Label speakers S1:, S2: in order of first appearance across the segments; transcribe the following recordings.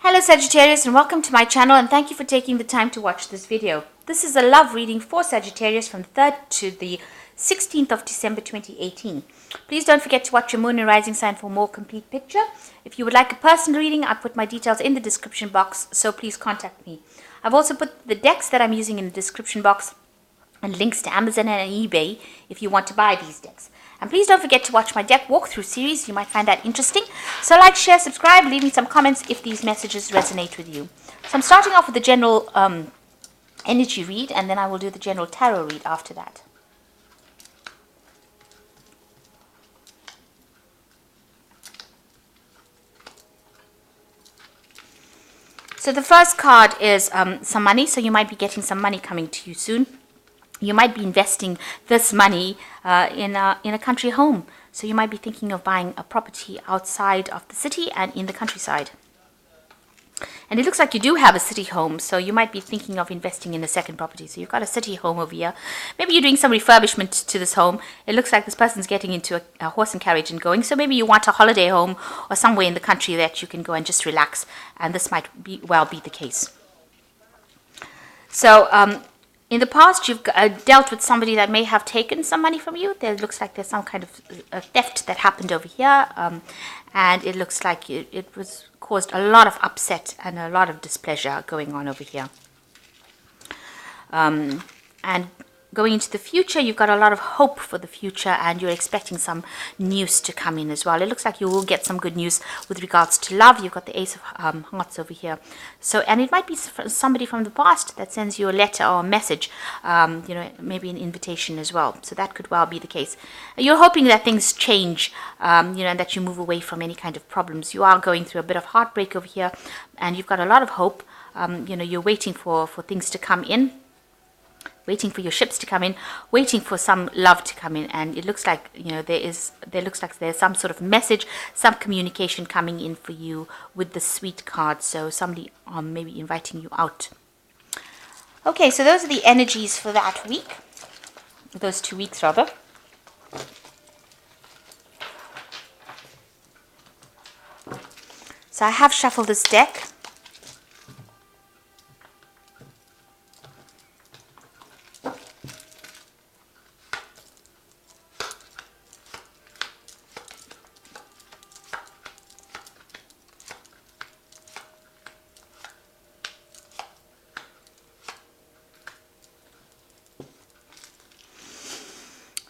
S1: Hello Sagittarius, and welcome to my channel, and thank you for taking the time to watch this video. This is a love reading for Sagittarius from the 3rd to the 16th of December 2018. Please don't forget to watch your moon and rising sign for a more complete picture. If you would like a personal reading, I put my details in the description box, so please contact me. I've also put the decks that I'm using in the description box and links to Amazon and eBay if you want to buy these decks. And please don't forget to watch my deck walkthrough series. You might find that interesting. So like, share, subscribe, leave me some comments if these messages resonate with you. So I'm starting off with the general energy read, and then I will do the general tarot read after that. So the first card is some money. So you might be getting some money coming to you soon. You might be investing this money in a country home. So you might be thinking of buying a property outside of the city and in the countryside. And it looks like you do have a city home, so you might be thinking of investing in a second property. So you've got a city home over here. Maybe you're doing some refurbishment to this home. It looks like this person's getting into a horse and carriage and going. So maybe you want a holiday home or somewhere in the country that you can go and just relax. And this might well be the case. So in the past, you've dealt with somebody that may have taken some money from you. There looks like there's some kind of theft that happened over here. And it looks like it was caused a lot of upset and a lot of displeasure going on over here. And going into the future, you've got a lot of hope for the future, and you're expecting some news to come in as well. It looks like you will get some good news with regards to love. You've got the Ace of Hearts over here. So, and it might be somebody from the past that sends you a letter or a message, maybe an invitation as well. So that could well be the case. You're hoping that things change, and that you move away from any kind of problems. You are going through a bit of heartbreak over here, and you've got a lot of hope. You're waiting for things to come in. Waiting for your ships to come in, waiting for some love to come in, and it looks like there's some sort of message, some communication coming in for you with the Sweet card. So somebody maybe inviting you out. Okay, so those are the energies for that week, those 2 weeks rather. So I have shuffled this deck.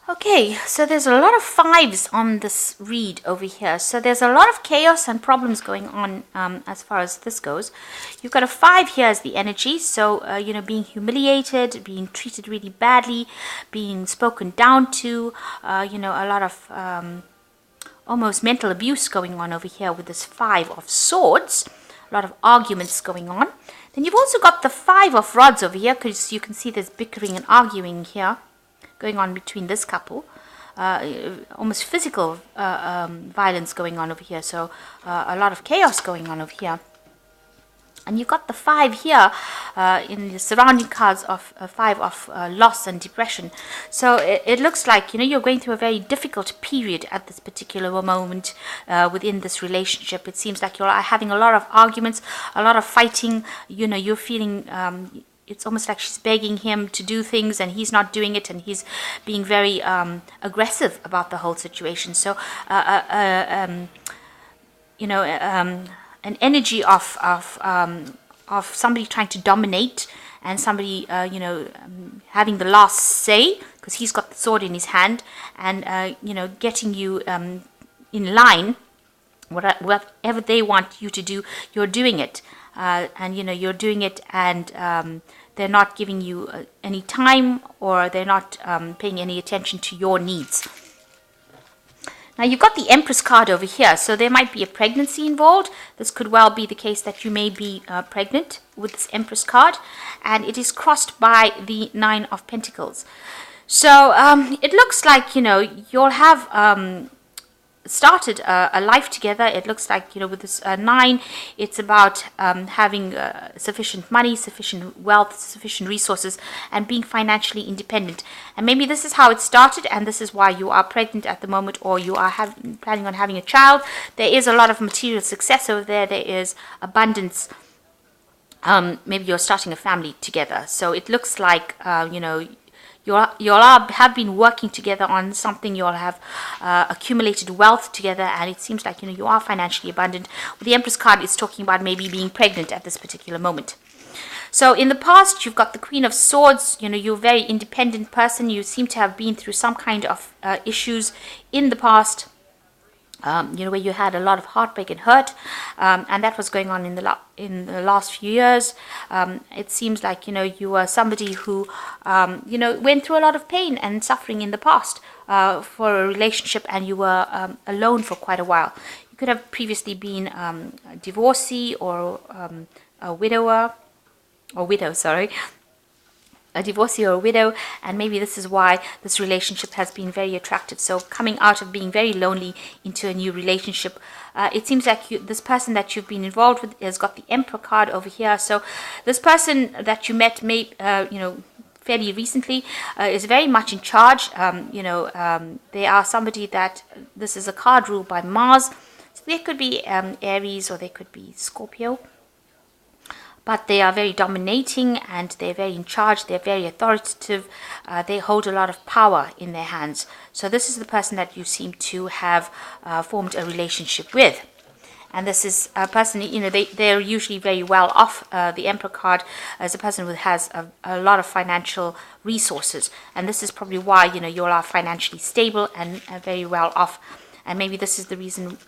S1: Okay, so there's a lot of 5s on this read over here. So there's a lot of chaos and problems going on as far as this goes. You've got a 5 here as the energy. So, being humiliated, being treated really badly, being spoken down to, a lot of almost mental abuse going on over here with this 5 of swords. A lot of arguments going on. Then you've also got the 5 of rods over here, because you can see there's bickering and arguing here going on between this couple, almost physical violence going on over here. So a lot of chaos going on over here. And you've got the 5 here in the surrounding cards of 5 of loss and depression. So it looks like you're going through a very difficult period at this particular moment within this relationship. It seems like you're having a lot of arguments, a lot of fighting. You're feeling it's almost like she's begging him to do things and he's not doing it, and he's being very aggressive about the whole situation. So, an energy of somebody trying to dominate, and somebody, having the last say, because he's got the sword in his hand, and, getting you in line. Whatever they want you to do, you're doing it. And you're doing it, and they're not giving you any time, or they're not paying any attention to your needs. Now you've got the Empress card over here, so there might be a pregnancy involved. This could well be the case that you may be pregnant with this Empress card, and it is crossed by the 9 of Pentacles. So it looks like you'll have started a life together. It looks like, with this 9, it's about having sufficient money, sufficient wealth, sufficient resources, and being financially independent. And maybe this is how it started, and this is why you are pregnant at the moment, or you are planning on having a child. There is a lot of material success over there. There is abundance. Maybe you're starting a family together. So it looks like, you all have been working together on something. You all have accumulated wealth together, and it seems like, you are financially abundant. The Empress card is talking about maybe being pregnant at this particular moment. So in the past, you've got the Queen of Swords. You're a very independent person. You seem to have been through some kind of issues in the past. Where you had a lot of heartbreak and hurt, and that was going on in the last few years. It seems like, you were somebody who, went through a lot of pain and suffering in the past for a relationship, and you were alone for quite a while. You could have previously been a divorcee or a widow, a divorcee or a widow, and maybe this is why this relationship has been very attractive. So coming out of being very lonely into a new relationship, it seems like this person that you've been involved with has got the Emperor card over here. So this person that you met fairly recently is very much in charge. They are somebody that, this is a card ruled by Mars. So they could be Aries, or they could be Scorpio. But they are very dominating, and they're very in charge. They're very authoritative. They hold a lot of power in their hands. So this is the person that you seem to have formed a relationship with. And this is a person, they're usually very well off. The Emperor card is a person who has a lot of financial resources. And this is probably why, you all are financially stable and very well off. And maybe this is the reason,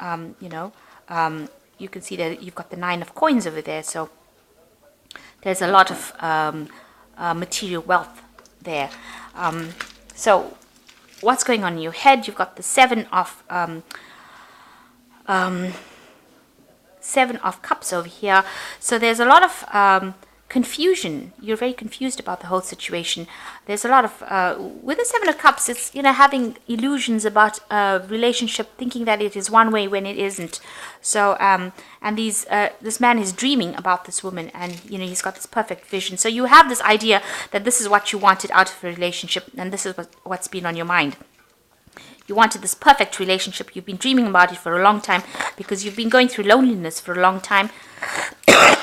S1: you can see that you've got the 9 of coins over there. So there's a lot of material wealth there. So what's going on in your head? You've got the 7 of Cups over here. So there's a lot of confusion. You're very confused about the whole situation. There's a lot of, with the 7 of Cups, it's, having illusions about a relationship, thinking that it is one way when it isn't. So, and this man is dreaming about this woman, and, he's got this perfect vision. So you have this idea that this is what you wanted out of a relationship, and this is what's been on your mind. You wanted this perfect relationship. You've been dreaming about it for a long time because you've been going through loneliness for a long time.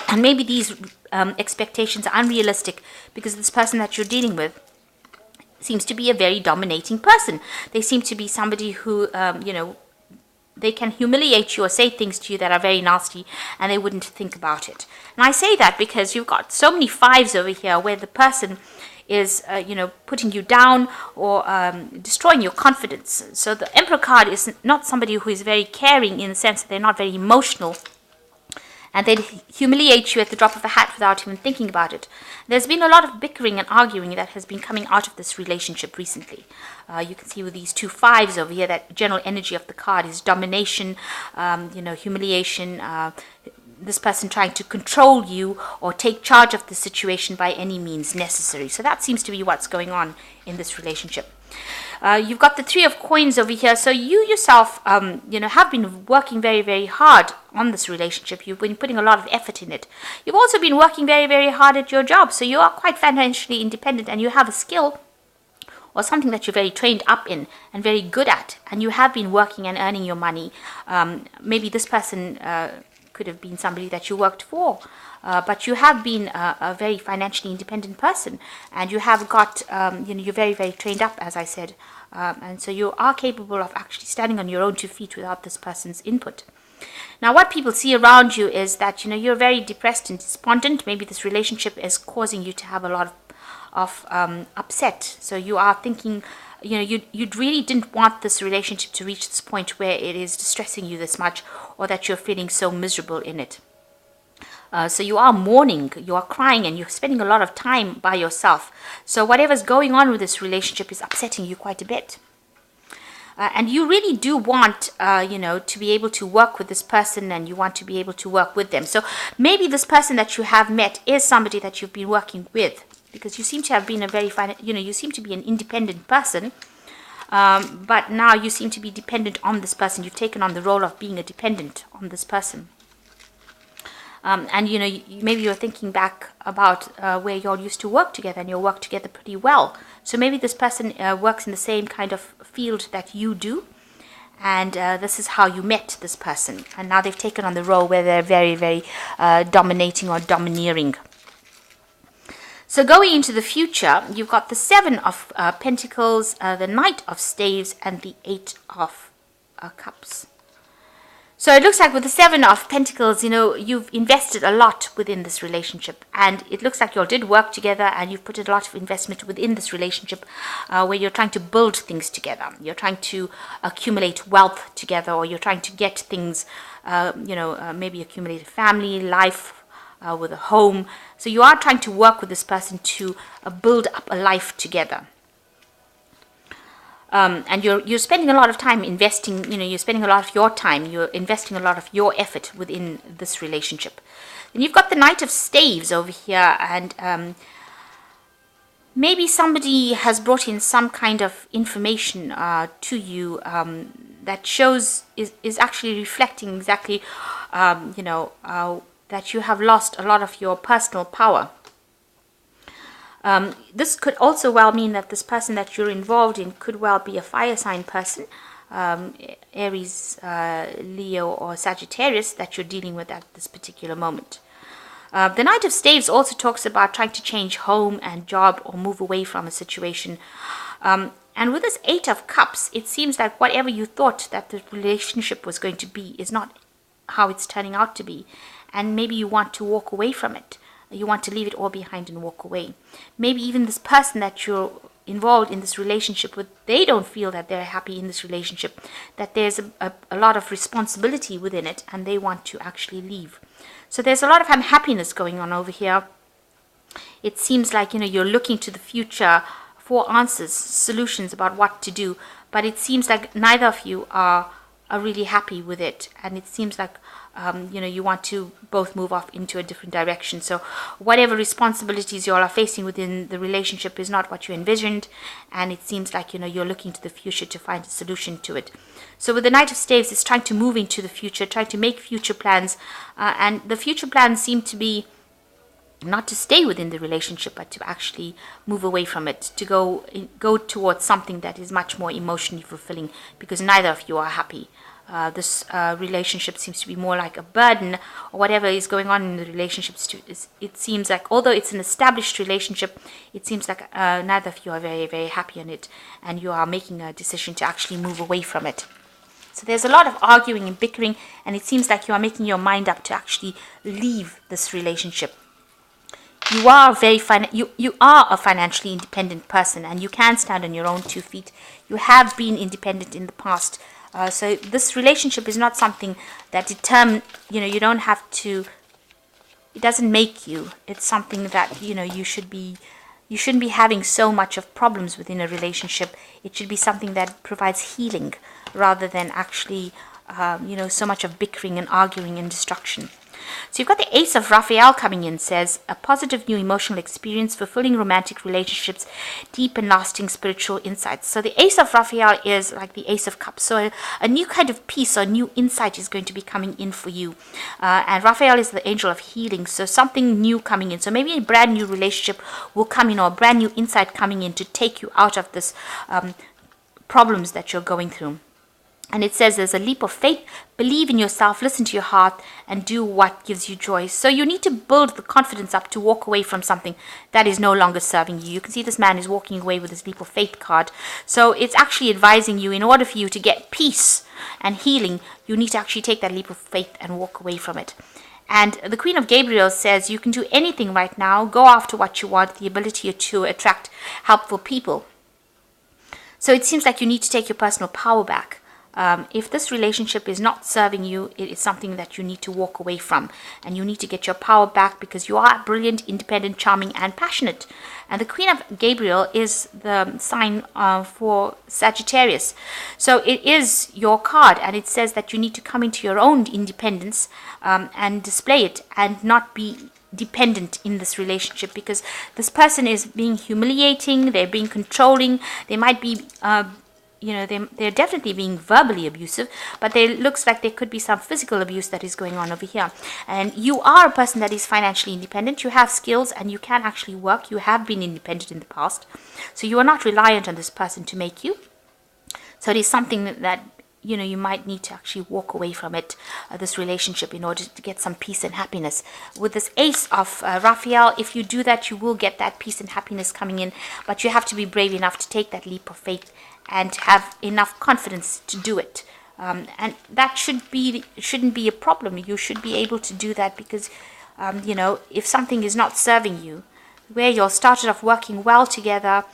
S1: And maybe these expectations are unrealistic because this person that you're dealing with seems to be a very dominating person. They seem to be somebody who, they can humiliate you or say things to you that are very nasty, and they wouldn't think about it. And I say that because you've got so many 5s over here where the person is, putting you down or destroying your confidence. So the Emperor card is not somebody who is very caring in the sense that they're not very emotional, and they humiliate you at the drop of a hat without even thinking about it. There's been a lot of bickering and arguing that has been coming out of this relationship recently. You can see with these 2 5s over here, that general energy of the card is domination, humiliation, this person trying to control you or take charge of the situation by any means necessary. So that seems to be what's going on in this relationship. You've got the 3 of coins over here. So you yourself, have been working very, very hard on this relationship. You've been putting a lot of effort in it. You've also been working very, very hard at your job. So you are quite financially independent, and you have a skill or something that you're very trained up in and very good at. And you have been working and earning your money. Maybe this person could have been somebody that you worked for. But you have been a very financially independent person, and you have got, you're very, very trained up, as I said. And so you are capable of actually standing on your own 2 feet without this person's input. Now, what people see around you is that, you're very depressed and despondent. Maybe this relationship is causing you to have a lot of upset. So you are thinking, you really didn't want this relationship to reach this point where it is distressing you this much, or that you're feeling so miserable in it. So you are mourning, you are crying, and you're spending a lot of time by yourself. So whatever's going on with this relationship is upsetting you quite a bit. And you really do want, to be able to work with this person, and you want to be able to work with them. So maybe this person that you have met is somebody that you've been working with, because you seem to have been you seem to be an independent person. but now you seem to be dependent on this person. You've taken on the role of being a dependent on this person. And you know, maybe you're thinking back about where you all used to work together, and you work together pretty well. So maybe this person works in the same kind of field that you do, and this is how you met this person. And now they've taken on the role where they're very, very dominating or domineering. So going into the future, you've got the Seven of Pentacles, the Knight of Staves, and the Eight of Cups. So it looks like with the Seven of Pentacles, you know, you've invested a lot within this relationship, and it looks like you all did work together, and you've put a lot of investment within this relationship, where you're trying to build things together. You're trying to accumulate wealth together, or you're trying to get things, maybe accumulate a family, life, with a home. So you are trying to work with this person to build up a life together. And you're spending a lot of time investing, you know, you're spending a lot of your time, you're investing a lot of your effort within this relationship. Then you've got the Knight of Staves over here, and maybe somebody has brought in some kind of information to you that shows, is actually reflecting exactly, that you have lost a lot of your personal power. This could also well mean that this person that you're involved in could well be a fire sign person, Aries, Leo, or Sagittarius, that you're dealing with at this particular moment. The Knight of Staves also talks about trying to change home and job or move away from a situation. And with this Eight of Cups, it seems like whatever you thought that the relationship was going to be is not how it's turning out to be. And maybe you want to walk away from it. You want to leave it all behind and walk away. Maybe even this person that you're involved in this relationship with, they don't feel that they're happy in this relationship, that there's a lot of responsibility within it, and they want to actually leave. So there's a lot of unhappiness going on over here. It seems like, you know, you're looking to the future for answers, solutions about what to do, but it seems like neither of you are really happy with it, and it seems like you want to both move off into a different direction. So whatever responsibilities you all are facing within the relationship is not what you envisioned, and it seems like, you know, you're looking to the future to find a solution to it. So with the Knight of Staves, it's trying to move into the future, trying to make future plans, and the future plans seem to be not to stay within the relationship, but to actually move away from it, to go towards something that is much more emotionally fulfilling, because neither of you are happy. This relationship seems to be more like a burden, or whatever is going on in the relationships. It seems like, although it's an established relationship, it seems like neither of you are very, very happy on it, and you are making a decision to actually move away from it. So there's a lot of arguing and bickering, and it seems like you are making your mind up to actually leave this relationship. You are you are a financially independent person, and you can stand on your own 2 feet. You have been independent in the past. So this relationship is not something that you don't have to, it doesn't make you. It's something that, you shouldn't be having so much of problems within a relationship. It should be something that provides healing rather than actually, so much of bickering and arguing and destruction. So you've got the Ace of Raphael coming in, says, a positive new emotional experience, fulfilling romantic relationships, deep and lasting spiritual insights. So the Ace of Raphael is like the Ace of Cups. So a new kind of peace or new insight is going to be coming in for you. And Raphael is the angel of healing. So something new coming in. So maybe a brand new relationship will come in, or a brand new insight coming in to take you out of this problems that you're going through. And it says there's a leap of faith, believe in yourself, listen to your heart, and do what gives you joy. So you need to build the confidence up to walk away from something that is no longer serving you. You can see this man is walking away with his leap of faith card. So it's actually advising you, in order for you to get peace and healing, you need to actually take that leap of faith and walk away from it. And the Queen of Gabriel says you can do anything right now. Go after what you want, the ability to attract helpful people. So it seems like you need to take your personal power back. If this relationship is not serving you, it is something that you need to walk away from, and you need to get your power back, because you are brilliant, independent, charming, and passionate. And the Queen of Gabriel is the sign for Sagittarius. So it is your card, and it says that you need to come into your own independence and display it, and not be dependent in this relationship, because this person is being humiliating, they're being controlling, they might be they're definitely being verbally abusive, but there looks like there could be some physical abuse that is going on over here. And you are a person that is financially independent. You have skills and you can actually work. You have been independent in the past, so you are not reliant on this person to make you. So it is something that you might need to actually walk away from it, this relationship, in order to get some peace and happiness. With this Ace of Raphael, if you do that, you will get that peace and happiness coming in, but you have to be brave enough to take that leap of faith and have enough confidence to do it. And that shouldn't be a problem. You should be able to do that because, if something is not serving you, where you started off working well together,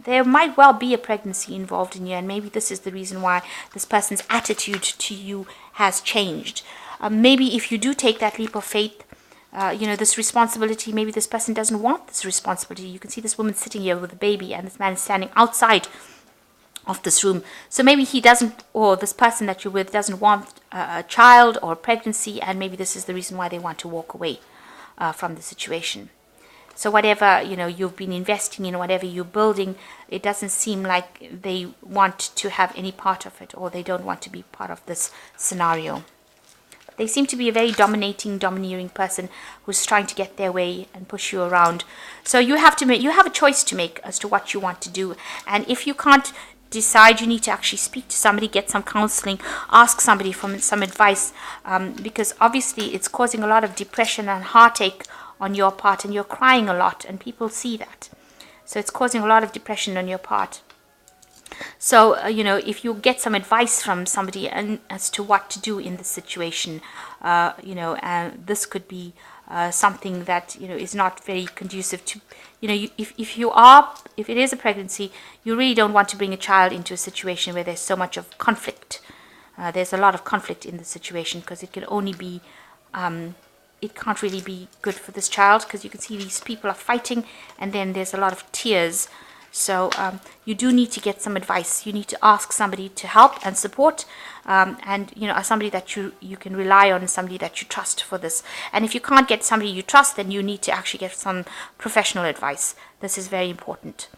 S1: there might well be a pregnancy involved in you, and maybe this is the reason why this person's attitude to you has changed. Maybe if you do take that leap of faith, this responsibility, maybe this person doesn't want this responsibility. You can see this woman sitting here with a baby, and this man is standing outside of this room. So maybe he doesn't, or this person that you're with doesn't want a child or pregnancy, and maybe this is the reason why they want to walk away from the situation. So whatever you've been investing in, whatever you're building, it doesn't seem like they want to have any part of it, or they don't want to be part of this scenario. They seem to be a very domineering person who's trying to get their way and push you around. So you have a choice to make as to what you want to do. And if you can't decide, you need to actually speak to somebody, get some counseling, ask somebody for some advice, because obviously it's causing a lot of depression and heartache on your part, and you're crying a lot, and people see that. So it's causing a lot of depression on your part. So, if you get some advice from somebody as to what to do in this situation, this could be something that, is not very conducive to, if it is a pregnancy, you really don't want to bring a child into a situation where there's so much of conflict. There's a lot of conflict in the situation, because it can only be, it can't really be good for this child, because you can see these people are fighting, and then there's a lot of tears. So you do need to get some advice. You need to ask somebody to help and support, and somebody that you can rely on, somebody that you trust for this. And if you can't get somebody you trust, then you need to actually get some professional advice. This is very important.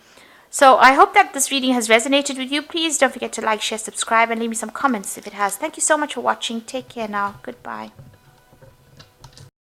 S1: So I hope that this reading has resonated with you. Please don't forget to like, share, subscribe, and leave me some comments if it has. Thank you so much for watching. Take care now. Goodbye.